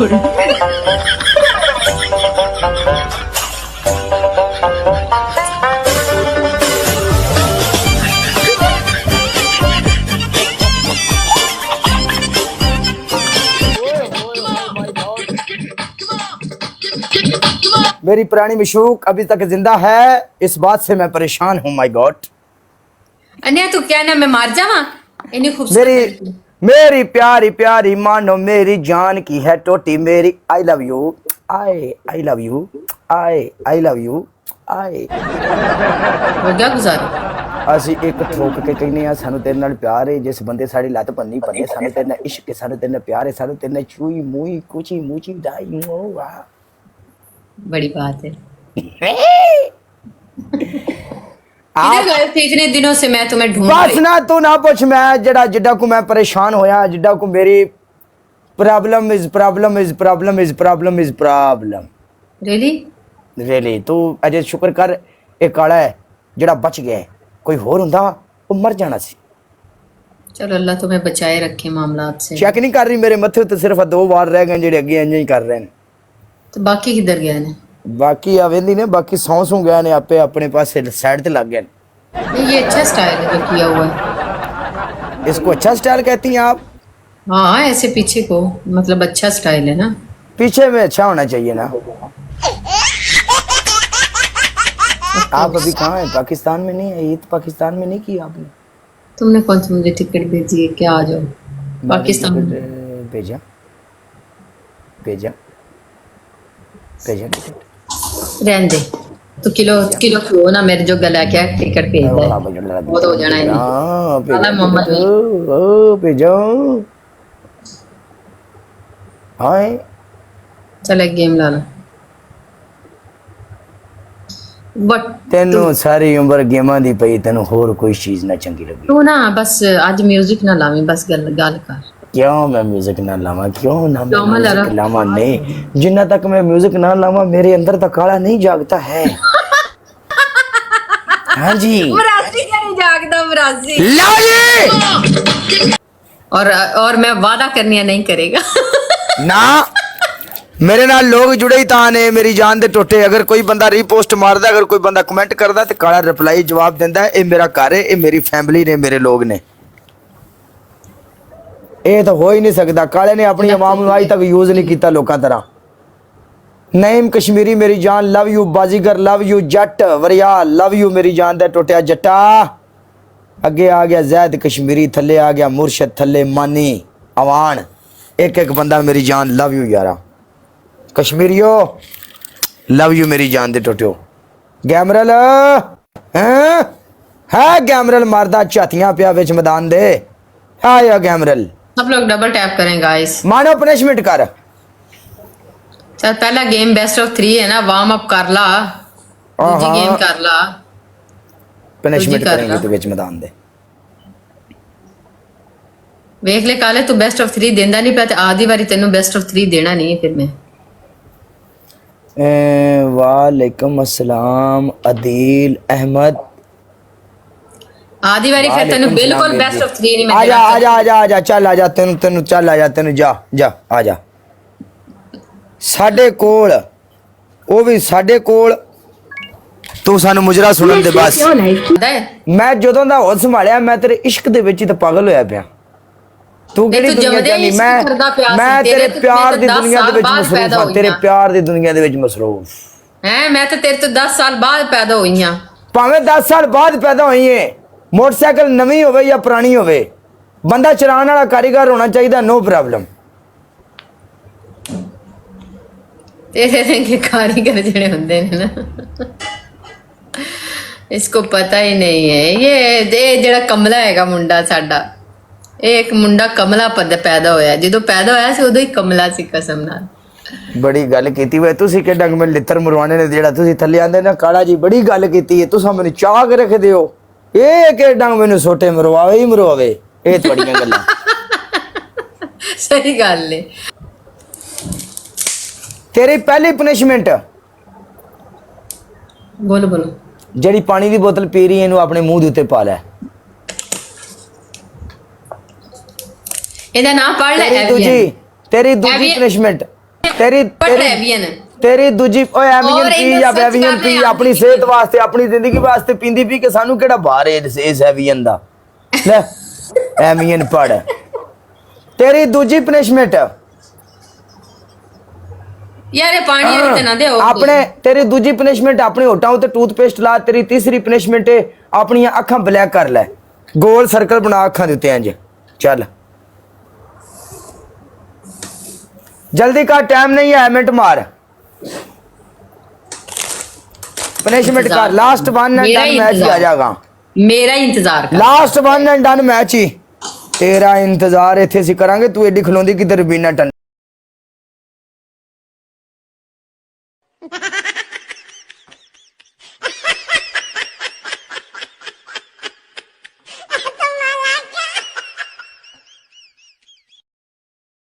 मेरी पुरानी मशूक अभी तक जिंदा है, इस बात से मैं परेशान हूँ। माय गॉड अन्या तू क्या ना मैं मार जावा इन्हीं मेरी खूबसूरत मेरी प्यारी प्यारी मानो मेरी जान की है टोटी मेरी। I love you, I love you, I love you, I. हो गया गुजारा। ਅਸੀਂ ਇੱਕ ਠੋਕ ਕੇ ਕਹਿੰਦੇ ਆ ਸਾਨੂੰ ਤੇਰੇ ਨਾਲ ਪਿਆਰ ਹੈ, ਜਿਸ ਬੰਦੇ ਸਾਡੀ ਲੱਤ ਪੰਨੀ ਪੰਨੇ ਸਾਨੂੰ ਤੇਰੇ ਨਾਲ ਇਸ਼ਕ ਹੈ, ਸਾਨੂੰ ਤੇਰੇ ਨਾਲ ਪਿਆਰ ਹੈ, ਸਾਨੂੰ ਤੇਰੇ ਨਾਲ ਚੂਈ ਮੂਈ ਕੁਚੀ ਮੂਚੀ ਡਾਈ ਮੋਵਾ। बड़ी बात है। किधर गए थे इतने दिनों से? मैं तुम्हें ढूंढ बस रही। ना तू ना पूछ, मैं जड़ा जिड्डा को मैं परेशान होया, जिड्डा को मेरी problem is problem is problem is problem is problem. Really तू अजे शुक्र कर एक काला है जड़ा बच गया है, कोई होर हुंदा वो मर जाना सी। चलो अल्लाह तुम्हें बचाए रखे मामलात से। चेक नहीं कर रही मेरे मथे तो सिर्फ 2 बार रह गए जेडे अगे इंज ही कर रहे हैं। तो बाकी किधर गए ने? बाकी आवेंदी ने, बाकी सौ गए ने आपे अपने पास साइड ते लग गए। नहीं ये अच्छा स्टाइल है जो किया हुआ है। इसको अच्छा स्टाइल कहती हैं आप? हाँ ऐसे पीछे को मतलब अच्छा स्टाइल है ना। पीछे में अच्छा होना चाहिए ना। आप अभी कहाँ हैं? पाकिस्तान में नहीं है? ईद पाकिस्तान में नहीं की आपने? तुमने कौन सी मुझे टिकट भेजी है? क्या आ जाओ पाकिस्तान में? भेजा भेजा भेजा टिकट रहने दे तो किलो किलो खो ना मेरे जो गला क्या टिकट भेज दे वो तो हो जाना है नहीं। अल्लाह मोहम्मद ओ भेजो। हाय चल एक गेम ला लो। बट तेनू सारी उम्र गेमां दी पई, तेनू होर कोई चीज ना चंगी लगी? तू ना बस आज म्यूजिक ना लावी, बस गल कर। क्यों मैं म्यूजिक ना लावा? क्यों ना मैं क्यों मैं म्यूजिक लावा? नहीं, जिन्ना तक मैं म्यूजिक ना लावा मेरे अंदर तक काला नहीं जागता है। हाँ जी मरासी क्या नहीं जागता मरासी। लाओ और मैं वादा करनी है नहीं करेगा। ना मेरे नाल लोग जुड़े ही तां ने मेरी जान दे टोटे। अगर कोई बंदा रीपोस्ट मारदा, अगर कोई बंदा कमेंट करदा ते काला रिप्लाई जवाब देंदा है। ये मेरा घर है, ये मेरी फैमिली ने, मेरे लोग ने। ये तो हो ही नहीं सकता। काले ने अपनी आवाम नूं आज तक यूज नहीं किया लोकां तरह। नईम कश्मीरी मेरी जान love you, Baazigar love you, जट वरिया लव यू मेरी जान दे टोटिया जट्टा। अगे आ गया जैद कश्मीरी, थले आ गया मुर्शद, थले मानी अवान। एक एक बंदा मेरी जान लव यू यारा। कश्मीरियो लव यू मेरी जान दे टोटियो। गैमरल है गैमरल मारदा झातियां पिया विच मैदान दे। आया गैमरल सब लोग डबल टैप करें गाइस। मानो पनिशमेंट कर। चल पहला गेम बेस्ट ऑफ 3 है ना, वार्म अप कर ला, दूसरी गेम कर ला, पनिशमेंट करेंगे तो विच मैदान दे। वेख ले काले तू बेस्ट ऑफ 3 देंदा नहीं पिया ते आधी बारी तेनू बेस्ट ऑफ 3 देना नहीं है फिर मैं। वालेकुम अस्सलाम अदील अहमद। आधी बारी फिर तेनू बिल्कुल बेस्ट ऑफ 3 नहीं मैं आजा आजा आजा आजा चल आजा तेनू तेनू चल आजा तेनू जा जा आजा। साडे कोल वो भी साडे कोल तू सानू मुजरा सुनन दे बस। मैं जदों दा होश संभालिया मैं तेरे इश्क दे विच ही ते पागल होया पिया। तू केड़ी दुनिया जानी? मैं तेरे प्यार दी दुनिया दे विच मसरूफ हां, तेरे प्यार दी दुनिया दे विच मसरूफ हैं। मैं तो तेरे तो 10 साल बाद पैदा हुई हां। भावें 10 साल बाद पैदा हुई है। मोटरसाइकिल नवी होवे या पुरानी होवे, बंदा चलाने वाला कारीगर होना चाहिए, नो प्रॉब्लम। तेरे रंगे कारीगर जड़े होंदे ने ना इसको पता ही नहीं है। ये जड़ा कमला हैगा मुंडा साडा, एक मुंडा कमला पैदा होया, जो पैदा होया सी उदों ही कमला सी कसम नाल। बड़ी गल कीती वे तुसी के डंग में लित्र मरवाने ने जेड़ा तुसी थल्ले आंदे ना काला जी, बड़ी गल कीती है। तुसा मैनू चाह के रख दियो एक डंग मैनू सोटे मरवावे ही मरवावे। ये थोड़ियां गल्लां सही गल है। तेरी पहली पनिशमेंट बोलो बोलो। जेड़ी पानी की बोतल पी रही है इनू अपने मुंह दे उत्ते पा लै। ਇਹਦਾ ਨਾਮ ਪੜ ਲੈ तेरी दूजी पनिशमेंट ਤੇਰੀ ਬਟ ਤੇਰੀ ਐਵੀਅਨ ਤੇਰੀ ਦੂਜੀ ਓਏ ਐਵੀਅਨ ਔਰ ਪੀ ਇਹਨੂੰ ਜਾਂ ਸੱਚ ਬੈਵੀਅਨ ਕਰ ਪੀ ਰਿਹਾ ਆਪਣੀ ਸਿਹਤ ਵਾਸਤੇ ਆਪਣੀ ਜ਼ਿੰਦਗੀ ਵਾਸਤੇ ਪੀਂਦੀ ਪੀ ਕੇ ਸਾਨੂੰ ਕਿਹੜਾ ਬਾਹਰ ਇਸ ਐਵੀਅਨ ਦਾ ਲੈ ਐਵੀਅਨ ਪੜ ਤੇਰੀ ਦੂਜੀ ਪਨਿਸ਼ਮੈਂਟ ਯਾਰ ਇਹ ਪਾਣੀ ਵਾਲੀ ਤੇ ਨਾ ਦਿਓ ਆਪਣੇ ਤੇਰੀ ਦੂਜੀ ਪਨਿਸ਼ਮੈਂਟ ਆਪਣੇ ਹੋਟਾਂ ਉੱਤੇ ਟੂਥਪੇਸਟ ਲਾ ਤੇਰੀ ਤੀਸਰੀ ਪਨਿਸ਼ਮੈਂਟ ਆਪਣੀਆਂ ਅੱਖਾਂ ਬਲੈਕ ਕਰ ਲੈ ਗੋਲ ਸਰਕਲ ਬਣਾ ਅੱਖਾਂ ਦੇ ਉੱਤੇ ਇੰਜ ਚੱਲ जल्दी का टाइम नहीं है मिनट मार पनिशमेंट कर लास्ट वन एंड मेरा डन मैच ही आ जाएगा मेरा ही इंतजार कर last one and done match ही तेरा इंतजार इत्थे सी करांगे तू एडी खलोंदी किधर बिना टन